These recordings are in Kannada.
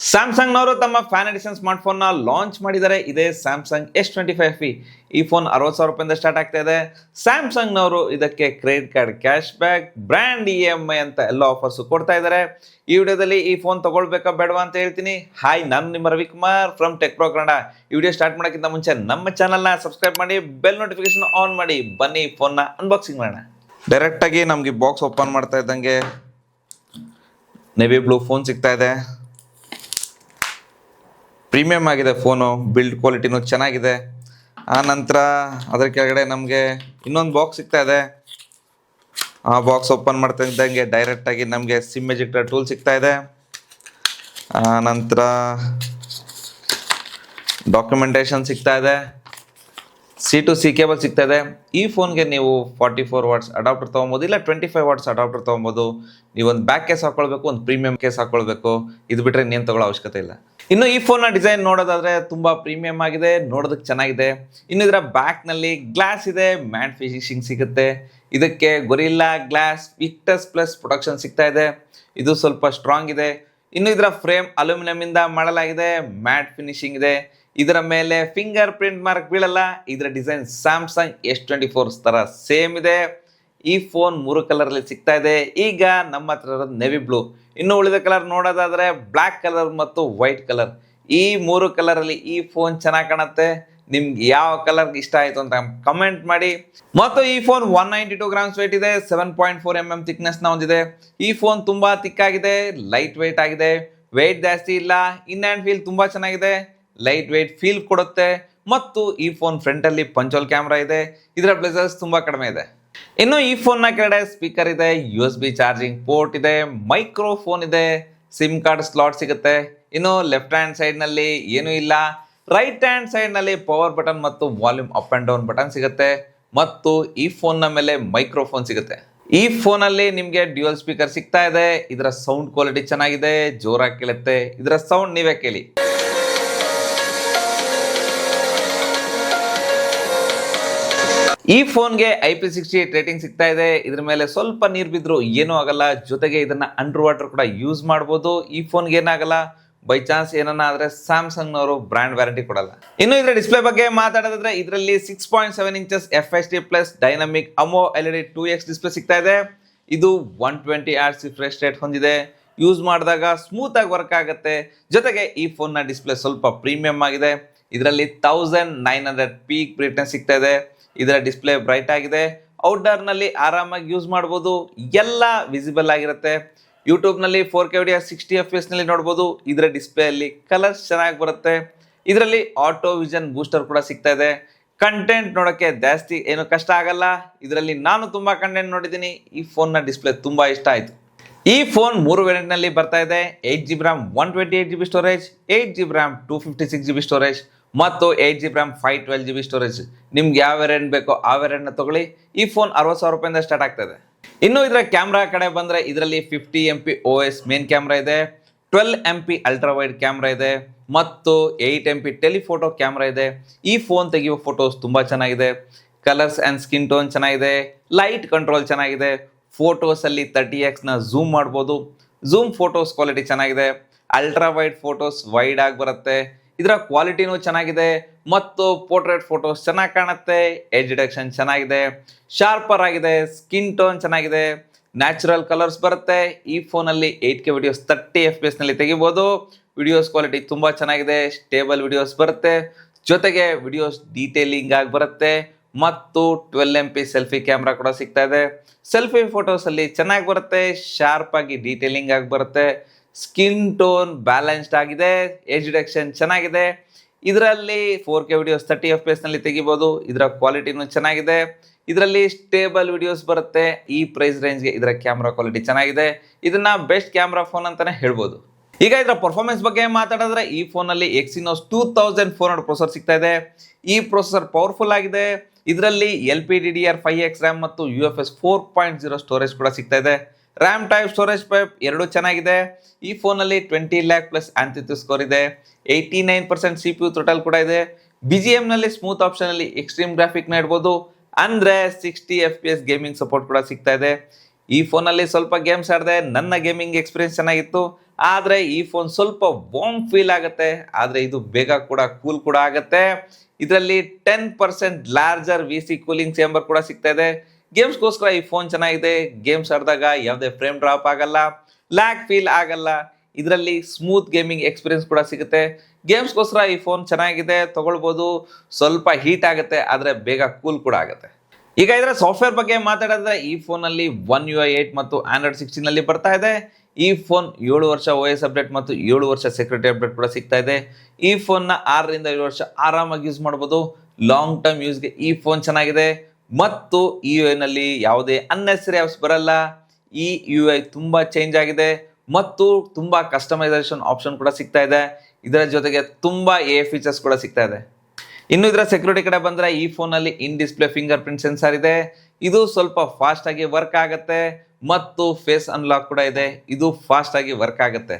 ಸ್ಯಾಮ್ಸಂಗ್ನವರು ತಮ್ಮ ಫ್ಯಾನ್ ಎಡಿಷನ್ ಸ್ಮಾರ್ಟ್ ಫೋನ್ನ ಲಾಂಚ್ ಮಾಡಿದ್ದಾರೆ. ಇದೇ ಸ್ಯಾಮ್ಸಂಗ್ S25 ಈ ಫೋನ್ 60,000 ರೂಪಾಯಿಂದ ಸ್ಟಾರ್ಟ್ ಆಗ್ತಾ ಇದೆ. ಸ್ಯಾಮ್ಸಂಗ್ನವರು ಇದಕ್ಕೆ credit card cash back, brand EMI ಅಂತ ಎಲ್ಲ ಆಫರ್ಸ್ ಕೊಡ್ತಾ ಇದ್ದಾರೆ. ಈ ವಿಡಿಯೋದಲ್ಲಿ ಈ ಫೋನ್ ತಗೊಳ್ಬೇಕಾ ಬೇಡವಾ ಅಂತ ಹೇಳ್ತೀನಿ. ಹಾಯ್, ನಾನು ನಿಮ್ಮ Ravikumar from tech pro Kannada. ಈ ವಿಡಿಯೋ ಸ್ಟಾರ್ಟ್ ಮಾಡೋಕ್ಕಿಂತ ಮುಂಚೆ ನಮ್ಮ ಚಾನಲ್ನ ಸಬ್ಸ್ಕ್ರೈಬ್ ಮಾಡಿ, ಬೆಲ್ ನೋಟಿಫಿಕೇಶನ್ ಆನ್ ಮಾಡಿ. ಬನ್ನಿ ಫೋನ್ನ ಅನ್ಬಾಕ್ಸಿಂಗ್ ಮಾಡೋಣ. ಡೈರೆಕ್ಟಾಗಿ ನಮಗೆ ಬಾಕ್ಸ್ ಓಪನ್ ಮಾಡ್ತಾ ಇದ್ದಂಗೆ ನೇವಿ ಬ್ಲೂ ಫೋನ್ ಸಿಗ್ತಾ ಇದೆ. ಪ್ರೀಮಿಯಮ್ ಆಗಿದೆ ಫೋನು, ಬಿಲ್ಡ್ ಕ್ವಾಲಿಟಿನೂ ಚೆನ್ನಾಗಿದೆ. ಆ ನಂತರ ಅದರ ಕೆಳಗಡೆ ನಮಗೆ ಇನ್ನೊಂದು ಬಾಕ್ಸ್ ಸಿಗ್ತಾ ಇದೆ. ಆ ಬಾಕ್ಸ್ ಓಪನ್ ಮಾಡ್ತಾ ಇದ್ದಂಗೆ ಡೈರೆಕ್ಟಾಗಿ ನಮಗೆ ಸಿಮ್ ಎಜೆಕ್ಟರ್ ಟೂಲ್ ಸಿಗ್ತಾ ಇದೆ. ಆ ನಂತರ ಡಾಕ್ಯುಮೆಂಟೇಶನ್ ಸಿಗ್ತಾ ಇದೆ. C2C ಕೇಬಲ್ ಸಿಗ್ತಾ ಇದೆ. ಈ ಫೋನ್ಗೆ ನೀವು 44 ವಾಟ್ಸ್ ಅಡಾಪ್ಟರ್ ತೊಗೊಬೋದು, ಇಲ್ಲ 25 ವಾಟ್ಸ್ ಅಡಾಪ್ಟರ್ ತೊಗೊಬೋದು. ನೀವೊಂದು ಬ್ಯಾಕ್ ಕೇಸ್ ಹಾಕೊಳ್ಬೇಕು, ಒಂದು ಪ್ರೀಮಿಯಂ ಕೇಸ್ ಹಾಕೊಳ್ಬೇಕು. ಇದು ಬಿಟ್ಟರೆ ಇನ್ನೇನು ತಗೊಳ್ಳೋ ಅವಶ್ಯಕತೆ ಇಲ್ಲ. ಇನ್ನು ಈ ಫೋನ್ನ ಡಿಸೈನ್ ನೋಡೋದಾದ್ರೆ ತುಂಬ ಪ್ರೀಮಿಯಂ ಆಗಿದೆ, ನೋಡೋದಕ್ಕೆ ಚೆನ್ನಾಗಿದೆ. ಇನ್ನು ಇದರ ಬ್ಯಾಕ್ನಲ್ಲಿ ಗ್ಲಾಸ್ ಇದೆ, ಮ್ಯಾಟ್ ಫಿನಿಶಿಂಗ್ ಸಿಗುತ್ತೆ. ಇದಕ್ಕೆ gorilla glass Victus plus protection ಸಿಗ್ತಾ ಇದೆ. ಇದು ಸ್ವಲ್ಪ ಸ್ಟ್ರಾಂಗ್ ಇದೆ. ಇನ್ನು ಇದರ ಫ್ರೇಮ್ ಅಲ್ಯೂಮಿನಿಯಂ ಇಂದ ಮಾಡಲಾಗಿದೆ, ಮ್ಯಾಟ್ ಫಿನಿಶಿಂಗ್ ಇದೆ. ಇದರ ಮೇಲೆ ಫಿಂಗರ್ ಪ್ರಿಂಟ್ ಮಾರ್ಕ್ ಬೀಳಲ್ಲ. ಇದರ ಡಿಸೈನ್ ಸ್ಯಾಮ್ಸಂಗ್ S24 ತರ ಸೇಮ್ ಇದೆ. ಈ ಫೋನ್ 3 ಕಲರಲ್ಲಿ ಸಿಗ್ತಾ ಇದೆ. ಈಗ ನಮ್ಮ ಹತ್ರ ಇರೋದು ನೆವಿ ಬ್ಲೂ. ಇನ್ನು ಉಳಿದ ಕಲರ್ ನೋಡೋದಾದ್ರೆ ಬ್ಲ್ಯಾಕ್ ಕಲರ್ ಮತ್ತು ವೈಟ್ ಕಲರ್. ಈ 3 ಕಲರಲ್ಲಿ ಈ ಫೋನ್ ಚೆನ್ನಾಗಿ ಕಾಣುತ್ತೆ. ನಿಮ್ಗೆ ಯಾವ ಕಲರ್ ಇಷ್ಟ ಆಯಿತು ಅಂತ ಕಮೆಂಟ್ ಮಾಡಿ. ಮತ್ತು ಈ ಫೋನ್ 192 ಗ್ರಾಮ್ಸ್ ವೇಟ್ ಇದೆ, 7.4 mm ಥಿಕ್ನೆಸ್ನ ಹೊಂದಿದೆ. ಈ ಫೋನ್ ತುಂಬಾ ತಿಕ್ಕಾಗಿದೆ, ಲೈಟ್ ವೇಟ್ ಆಗಿದೆ, ವೇಟ್ ಜಾಸ್ತಿ ಇಲ್ಲ. ಇನ್ ಹ್ಯಾಂಡ್ ಫೀಲ್ ತುಂಬಾ ಚೆನ್ನಾಗಿದೆ, ಲೈಟ್ ವೇಟ್ ಫೀಲ್ ಕೊಡುತ್ತೆ. ಮತ್ತು ಈ ಫೋನ್ ಫ್ರಂಟಲ್ಲಿ ಪಂಚೋಲ್ ಕ್ಯಾಮ್ರಾ ಇದೆ. ಇದರ ಬ್ಲೆಸರ್ಸ್ ತುಂಬಾ ಕಡಿಮೆ ಇದೆ. ಇನ್ನು ಈ ಫೋನ್ನ ಕೆಳಗಡೆ ಸ್ಪೀಕರ್ ಇದೆ, USB ಚಾರ್ಜಿಂಗ್ ಪೋರ್ಟ್ ಇದೆ, ಮೈಕ್ರೋಫೋನ್ ಇದೆ, ಸಿಮ್ ಕಾರ್ಡ್ ಸ್ಲಾಟ್ ಸಿಗುತ್ತೆ. ಇನ್ನು ಲೆಫ್ಟ್ ಹ್ಯಾಂಡ್ ಸೈಡ್ನಲ್ಲಿ ಏನೂ ಇಲ್ಲ. ರೈಟ್ ಹ್ಯಾಂಡ್ ಸೈಡ್ನಲ್ಲಿ ಪವರ್ ಬಟನ್ ಮತ್ತು volume up and down button ಸಿಗುತ್ತೆ. ಮತ್ತು ಈ ಫೋನ್ನ ಮೇಲೆ ಮೈಕ್ರೋಫೋನ್ ಸಿಗುತ್ತೆ. ಈ ಫೋನಲ್ಲಿ ನಿಮಗೆ ಡ್ಯುಯಲ್ ಸ್ಪೀಕರ್ ಸಿಗ್ತಾ ಇದೆ. ಇದರ ಸೌಂಡ್ ಕ್ವಾಲಿಟಿ ಚೆನ್ನಾಗಿದೆ, ಜೋರಾಗಿ ಕೇಳುತ್ತೆ. ಇದರ ಸೌಂಡ್ ನೀವೇ ಕೇಳಿ. ಈ ಫೋನ್ಗೆ IP68 ರೇಟಿಂಗ್ ಸಿಗ್ತಾ ಇದೆ. ಇದ್ರ ಮೇಲೆ ಸ್ವಲ್ಪ ನೀರು ಬಿದ್ದರೂ ಏನೂ ಆಗಲ್ಲ. ಜೊತೆಗೆ ಇದನ್ನ ಅಂಡರ್ ವಾಟರ್ ಕೂಡ ಯೂಸ್ ಮಾಡ್ಬೋದು. ಈ ಫೋನ್ಗೆ ಏನಾಗಲ್ಲ. ಬೈ ಚಾನ್ಸ್ ಏನನ್ನ ಆದರೆ ಸ್ಯಾಮ್ಸಂಗ್ನವರು ಬ್ರ್ಯಾಂಡ್ ವ್ಯಾರಂಟಿ ಕೊಡಲ್ಲ. ಇನ್ನು ಇದರ ಡಿಸ್ಪ್ಲೇ ಬಗ್ಗೆ ಮಾತಾಡೋದಾದ್ರೆ ಇದರಲ್ಲಿ 6.7 inches FHD plus dynamic AMOLED 2X display ಸಿಗ್ತಾ ಇದೆ. ಇದು 120 Hz ರಿಫ್ರೆಶ್ ರೇಟ್ ಹೊಂದಿದೆ. ಯೂಸ್ ಮಾಡಿದಾಗ ಸ್ಮೂತ್ ಆಗಿ ವರ್ಕ್ ಆಗುತ್ತೆ. ಜೊತೆಗೆ ಈ ಫೋನ್ನ ಡಿಸ್ಪ್ಲೇ ಸ್ವಲ್ಪ ಪ್ರೀಮಿಯಂ ಆಗಿದೆ. ಇದರಲ್ಲಿ 1900 ಪೀಕ್ ಬ್ರೈಟ್ನೆಸ್ ಸಿಗ್ತಾ ಇದೆ. ಇದರ ಡಿಸ್ಪ್ಲೇ ಬ್ರೈಟ್ ಆಗಿದೆ. ಔಟ್ಡೋರ್ನಲ್ಲಿ ಆರಾಮಾಗಿ ಯೂಸ್ ಮಾಡ್ಬೋದು, ಎಲ್ಲ ವಿಸಿಬಲ್ ಆಗಿರುತ್ತೆ. ಯೂಟ್ಯೂಬ್ನಲ್ಲಿ 4K ವಿಡಿಯೋ 60 FPS ನಲ್ಲಿ ನೋಡ್ಬೋದು. ಇದರ ಡಿಸ್ಪ್ಲೇಯಲ್ಲಿ ಕಲರ್ಸ್ ಚೆನ್ನಾಗಿ ಬರುತ್ತೆ. ಇದರಲ್ಲಿ ಆಟೋ ವಿಷನ್ ಬೂಸ್ಟರ್ ಕೂಡ ಸಿಗ್ತಾ ಇದೆ. ಕಂಟೆಂಟ್ ನೋಡೋಕ್ಕೆ ಜಾಸ್ತಿ ಏನು ಕಷ್ಟ ಆಗಲ್ಲ. ಇದರಲ್ಲಿ ನಾನು ತುಂಬ ಕಂಟೆಂಟ್ ನೋಡಿದ್ದೀನಿ. ಈ ಫೋನ್ನ ಡಿಸ್ಪ್ಲೇ ತುಂಬ ಇಷ್ಟ ಆಯಿತು. ಈ ಫೋನ್ 3 ವೇರಿಯಂಟ್ನಲ್ಲಿ ಬರ್ತಾ ಇದೆ. 8GB RAM 128GB storage, 8GB RAM 256GB storage ಮತ್ತು 8GB RAM 512GB ಸ್ಟೋರೇಜ್. ನಿಮ್ಗೆ ಯಾವ ವೇರಿಯಂಟ್ ಬೇಕೋ ಆ ವೇರಿಯಂಟ್ನ ತಗೊಳ್ಳಿ. ಈ ಫೋನ್ 60,000 ರೂಪಾಯಿಂದ ಸ್ಟಾರ್ಟ್ ಆಗ್ತಾ ಇದೆ. ಇನ್ನು ಇದರ ಕ್ಯಾಮ್ರಾ ಕಡೆ ಬಂದರೆ ಇದರಲ್ಲಿ 50 MP OS ಮೇನ್ ಕ್ಯಾಮ್ರಾ ಇದೆ, 12 MP ಅಲ್ಟ್ರಾ ವೈಡ್ ಕ್ಯಾಮ್ರಾ ಇದೆ ಮತ್ತು 8 MP ಟೆಲಿಫೋಟೋ ಕ್ಯಾಮ್ರಾ ಇದೆ. ಈ ಫೋನ್ ತೆಗೆಯುವ ಫೋಟೋಸ್ ತುಂಬ ಚೆನ್ನಾಗಿದೆ. ಕಲರ್ಸ್ ಆ್ಯಂಡ್ ಸ್ಕಿನ್ ಟೋನ್ ಚೆನ್ನಾಗಿದೆ, ಲೈಟ್ ಕಂಟ್ರೋಲ್ ಚೆನ್ನಾಗಿದೆ. ಫೋಟೋಸಲ್ಲಿ 30x ಝೂಮ್ ಮಾಡ್ಬೋದು. ಝೂಮ್ ಫೋಟೋಸ್ ಕ್ವಾಲಿಟಿ ಚೆನ್ನಾಗಿದೆ. ಅಲ್ಟ್ರಾ ವೈಡ್ ಫೋಟೋಸ್ ವೈಡ್ ಆಗಿ ಬರುತ್ತೆ. ಇದರ ಕ್ವಾಲಿಟಿನೂ ಚೆನ್ನಾಗಿದೆ ಮತ್ತು ಪೋರ್ಟ್ರೇಟ್ ಫೋಟೋಸ್ ಚೆನ್ನಾಗಿ ಕಾಣುತ್ತೆ. ಎಡ್ಜ್ ಡಿಟೆಕ್ಷನ್ ಚೆನ್ನಾಗಿದೆ, ಶಾರ್ಪರ್ ಆಗಿದೆ, ಸ್ಕಿನ್ ಟೋನ್ ಚೆನ್ನಾಗಿದೆ, ನ್ಯಾಚುರಲ್ ಕಲರ್ಸ್ ಬರುತ್ತೆ. ಈ ಫೋನಲ್ಲಿ 8K ವಿಡಿಯೋಸ್ 30 FPS ನಲ್ಲಿ ತೆಗಿಬೋದು. ವಿಡಿಯೋಸ್ ಕ್ವಾಲಿಟಿ ತುಂಬ ಚೆನ್ನಾಗಿದೆ, ಸ್ಟೇಬಲ್ ವಿಡಿಯೋಸ್ ಬರುತ್ತೆ. ಜೊತೆಗೆ ವಿಡಿಯೋಸ್ ಡೀಟೇಲಿಂಗ್ ಆಗಿ ಬರುತ್ತೆ ಮತ್ತು 12 MP ಸೆಲ್ಫಿ ಕ್ಯಾಮ್ರಾ ಕೂಡ ಸಿಗ್ತಾ ಇದೆ. ಸೆಲ್ಫಿ ಫೋಟೋಸಲ್ಲಿ ಚೆನ್ನಾಗಿ ಬರುತ್ತೆ, ಶಾರ್ಪ್ ಆಗಿ ಡೀಟೇಲಿಂಗ್ ಆಗಿ ಬರುತ್ತೆ. ಸ್ಕಿನ್ ಟೋನ್ ಬ್ಯಾಲೆನ್ಸ್ಡ್ ಆಗಿದೆ, ಎಡ್ಜ್ ಡಿಟೆಕ್ಷನ್ ಚೆನ್ನಾಗಿದೆ. ಇದರಲ್ಲಿ 4K ವಿಡಿಯೋಸ್ 30 FPS ನಲ್ಲಿ ತೆಗಿಬೋದು. ಇದರ ಕ್ವಾಲಿಟಿನೂ ಚೆನ್ನಾಗಿದೆ. ಇದರಲ್ಲಿ ಸ್ಟೇಬಲ್ ವಿಡಿಯೋಸ್ ಬರುತ್ತೆ. ಈ ಪ್ರೈಸ್ ರೇಂಜ್ಗೆ ಇದರ ಕ್ಯಾಮ್ರಾ ಕ್ವಾಲಿಟಿ ಚೆನ್ನಾಗಿದೆ. ಇದನ್ನ ಬೆಸ್ಟ್ ಕ್ಯಾಮ್ರಾ ಫೋನ್ ಅಂತಾನೆ ಹೇಳ್ಬೋದು. ಈಗ ಇದರ ಪರ್ಫಾರ್ಮೆನ್ಸ್ ಬಗ್ಗೆ ಮಾತಾಡಿದ್ರೆ ಈ ಫೋನಲ್ಲಿ Exynos 2400 ಪ್ರೊಸೆಸರ್ ಸಿಗ್ತಾ ಇದೆ. ಈ ಪ್ರೊಸೆಸರ್ ಪವರ್ಫುಲ್ ಆಗಿದೆ. ಇದರಲ್ಲಿ LPDDR5X ರ್ಯಾಮ್ ಮತ್ತು UFS 4.0 ಸ್ಟೋರೇಜ್ ಕೂಡ ಸಿಗ್ತಾ ಇದೆ. ರ್ಯಾಮ್ ಟೈಪ್, ಸ್ಟೋರೇಜ್ ಟೈಪ್ ಎರಡೂ ಚೆನ್ನಾಗಿದೆ. ಈ ಫೋನಲ್ಲಿ 20 lakh ಪ್ಲಸ್ ಆಂಥಿತು ಸ್ಕೋರ್ ಇದೆ. 89% CPU ಥ್ರೊಟಲ್ ಕೂಡ ಇದೆ. BGMನಲ್ಲಿ ಸ್ಮೂತ್ ಆಪ್ಷನಲ್ಲಿ ಎಕ್ಸ್ಟ್ರೀಮ್ ಗ್ರಾಫಿಕ್ನ ಇಡ್ಬೋದು. ಅಂದರೆ 60 FPS ಗೇಮಿಂಗ್ ಸಪೋರ್ಟ್ ಕೂಡ ಸಿಗ್ತಾ ಇದೆ. ಈ ಫೋನಲ್ಲಿ ಸ್ವಲ್ಪ ಗೇಮ್ಸ್ ಆಡಿದೆ. ನನ್ನ ಗೇಮಿಂಗ್ ಎಕ್ಸ್ಪೀರಿಯನ್ಸ್ ಚೆನ್ನಾಗಿತ್ತು. ಆದರೆ ಈ ಫೋನ್ ಸ್ವಲ್ಪ ವಾರ್ಮ್ ಫೀಲ್ ಆಗುತ್ತೆ, ಆದರೆ ಇದು ಬೇಗ ಕೂಡ ಕೂಲ್ ಕೂಡ ಆಗುತ್ತೆ. ಇದರಲ್ಲಿ 10% ಲಾರ್ಜರ್ VC ಕೂಲಿಂಗ್ ಚೇಂಬರ್ ಕೂಡ ಸಿಗ್ತಾ ಇದೆ. ಗೇಮ್ಸ್ಗೋಸ್ಕರ ಈ ಫೋನ್ ಚೆನ್ನಾಗಿದೆ. ಗೇಮ್ಸ್ ಆಡಿದಾಗ ಯಾವುದೇ ಫ್ರೇಮ್ ಡ್ರಾಪ್ ಆಗಲ್ಲ, ಲ್ಯಾಗ್ ಫೀಲ್ ಆಗಲ್ಲ. ಇದರಲ್ಲಿ ಸ್ಮೂತ್ ಗೇಮಿಂಗ್ ಎಕ್ಸ್ಪೀರಿಯನ್ಸ್ ಕೂಡ ಸಿಗುತ್ತೆ. ಗೇಮ್ಸ್ಗೋಸ್ಕರ ಈ ಫೋನ್ ಚೆನ್ನಾಗಿದೆ, ತಗೊಳ್ಬೋದು. ಸ್ವಲ್ಪ ಹೀಟ್ ಆಗುತ್ತೆ, ಆದರೆ ಬೇಗ ಕೂಲ್ ಕೂಡ ಆಗುತ್ತೆ. ಈಗ ಇದರ ಸಾಫ್ಟ್ವೇರ್ ಬಗ್ಗೆ ಮಾತಾಡಿದ್ರೆ ಈ ಫೋನಲ್ಲಿ One UI 8 ಮತ್ತು Android 16 ಬರ್ತಾ ಇದೆ. ಈ ಫೋನ್ 7 ವರ್ಷ OS ಅಪ್ಡೇಟ್ ಮತ್ತು 7 ವರ್ಷ ಸೆಕ್ಯೂರಿಟಿ ಅಪ್ಡೇಟ್ ಕೂಡ ಸಿಗ್ತಾ ಇದೆ. ಈ ಫೋನ್ನ 6 ರಿಂದ 7 ವರ್ಷ ಆರಾಮಾಗಿ ಯೂಸ್ ಮಾಡ್ಬೋದು. ಲಾಂಗ್ ಟರ್ಮ್ ಯೂಸ್ಗೆ ಈ ಫೋನ್ ಚೆನ್ನಾಗಿದೆ ಮತ್ತು ಈ UI ನಲ್ಲಿ ಯಾವುದೇ ಅನ್ನೆಸರಿ ಆಪ್ಸ್ ಬರಲ್ಲ. ಈ UI ತುಂಬಾ ಚೇಂಜ್ ಆಗಿದೆ ಮತ್ತು ತುಂಬಾ ಕಸ್ಟಮೈಸೇಷನ್ ಆಪ್ಷನ್ ಕೂಡ ಸಿಗ್ತಾ ಇದೆ. ಇದರ ಜೊತೆಗೆ ತುಂಬಾ AI ಫೀಚರ್ಸ್ ಕೂಡ ಸಿಗ್ತಾ ಇದೆ. ಇನ್ನು ಇದರ ಸೆಕ್ಯೂರಿಟಿ ಕಡೆ ಬಂದರೆ ಈ ಫೋನಲ್ಲಿ in display fingerprint sensor ಇದೆ. ಇದು ಸ್ವಲ್ಪ ಫಾಸ್ಟ್ ಆಗಿ ವರ್ಕ್ ಆಗುತ್ತೆ ಮತ್ತು ಫೇಸ್ ಅನ್ಲಾಕ್ ಕೂಡ ಇದೆ. ಇದು ಫಾಸ್ಟ್ ಆಗಿ ವರ್ಕ್ ಆಗುತ್ತೆ.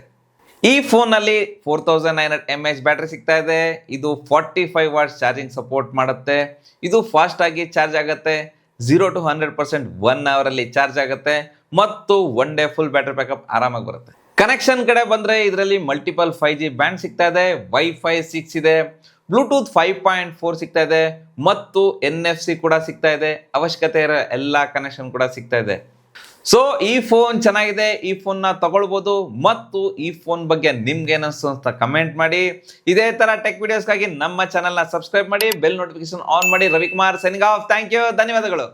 ಈ ಫೋನಲ್ಲಿ 4900 mAh ಬ್ಯಾಟ್ರಿ ಸಿಗ್ತಾ ಇದೆ. ಇದು 45 ವಾಟ್ಸ್ ಚಾರ್ಜಿಂಗ್ ಸಪೋರ್ಟ್ ಮಾಡುತ್ತೆ. ಇದು ಫಾಸ್ಟ್ ಆಗಿ ಚಾರ್ಜ್ ಆಗುತ್ತೆ. 0 to 100% 1 ಅವರಲ್ಲಿ ಚಾರ್ಜ್ ಆಗುತ್ತೆ ಮತ್ತು 1 ಡೇ ಫುಲ್ ಬ್ಯಾಟರಿ ಬ್ಯಾಕಪ್ ಆರಾಮಾಗಿ ಬರುತ್ತೆ. ಕನೆಕ್ಷನ್ ಕಡೆ ಬಂದರೆ ಇದರಲ್ಲಿ ಮಲ್ಟಿಪಲ್ 5G ಬ್ಯಾಂಡ್ ಸಿಗ್ತಾ ಇದೆ, Wi-Fi 6 ಇದೆ, ಬ್ಲೂಟೂತ್ 5.4 ಸಿಗ್ತಾ ಇದೆ ಮತ್ತು NFC ಕೂಡ ಸಿಗ್ತಾ ಇದೆ. ಅವಶ್ಯಕತೆ ಇರೋ ಎಲ್ಲ ಕನೆಕ್ಷನ್ ಕೂಡ ಸಿಗ್ತಾ ಇದೆ. ಸೊ ಈ ಫೋನ್ ಚೆನ್ನಾಗಿದೆ, ಈ ಫೋನ್ನ ತಗೊಳ್ಬೋದು. ಮತ್ತು ಈ ಫೋನ್ ಬಗ್ಗೆ ನಿಮ್ಗೆ ಏನಿಸ್ತು ಅಂತ ಕಮೆಂಟ್ ಮಾಡಿ. ಇದೇ ತರ ಟೆಕ್ ವಿಡಿಯೋಸ್ಗಾಗಿ ನಮ್ಮ ಚಾನಲ್ನ ಸಬ್ಸ್ಕ್ರೈಬ್ ಮಾಡಿ, ಬೆಲ್ ನೋಟಿಫಿಕೇಶನ್ ಆನ್ ಮಾಡಿ. Ravikumar signing off. Thank you, ಧನ್ಯವಾದಗಳು.